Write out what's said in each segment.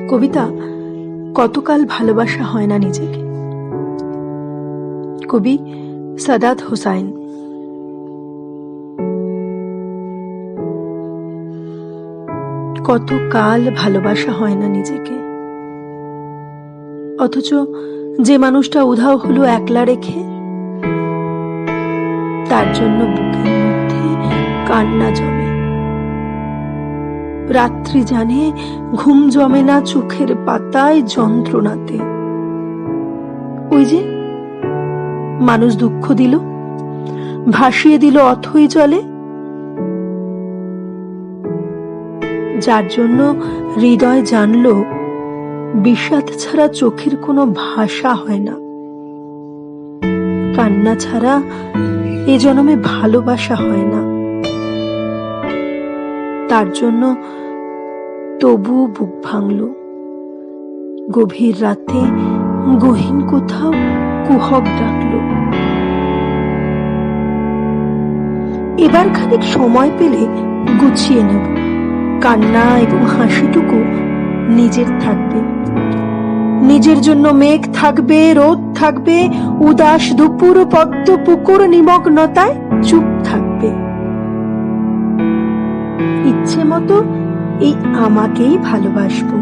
কবিতা কতকাল ভালোবাসা হয় না নিজেকে। কবি সাদাত হোসাইন। কতকাল ভালোবাসা হয় না নিজেকে, অথচ যে মানুষটা উধাও হলো একলা রেখে, তার জন্য বুকের মধ্যে কান্না জমে। রাত্রি জানে ঘুম জমে না চোখের পাতায় যন্ত্রণাতে। ওই যে মানুষ দুঃখ দিল, ভাসিয়ে দিল অথই জলে, যার জন্য হৃদয় জানলো বিষাদ ছাড়া চোখের কোনো ভাষা হয় না, কান্না ছাড়া এ জন্মে ভালোবাসা হয় না। তার জন্য তবু বুক ভাঙল, গভীর রাতে গহীন কোথাও কুহক ডাকলো। এবার খানিক সময় পেলে গুছিয়ে নেব, কান্না এবং হাসিটুকু নিজের থাকবে। নিজের জন্য মেঘ থাকবে, রোদ থাকবে, উদাস দুপুর পদ্ম পুকুর নিমগ্নতায় চুপ থাকবে। ইচ্ছে মতো এই আমাকেই ভালোবাসবো।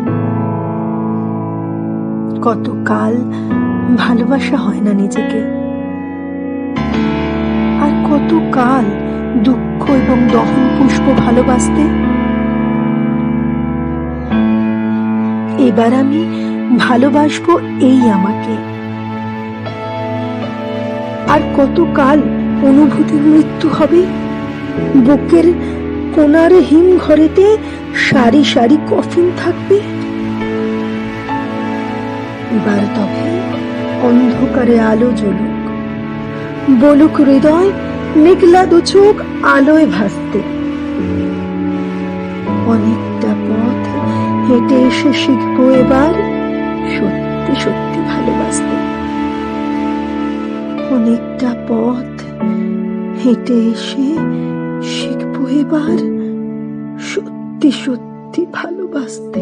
কতকাল ভালোবাসা হয় না নিজেকে, আর কতকাল দুঃখ এবং দহন পুষ্প ভালোবাসতে। এবার আমি ভালোবাসবো এই আমাকে। আর কতকাল অনুভূতির মৃত্যু হবে, বুকের কোনার হিম ঘরেতে সারি সারি কফিন থাকবে। এবার তবে অন্ধকারে আলো জ্বলুক, বলুক হৃদয় মেঘলা দু চোখ আলোয় ভাসতে। অনেকটা পথ হেঁটে এসে শিখবো এবার সত্যি সত্যি ভালোবাসতে। অনেকটা পথ হেঁটে এসে শিখবো এবার সত্যি সত্যি ভালোবাসতে।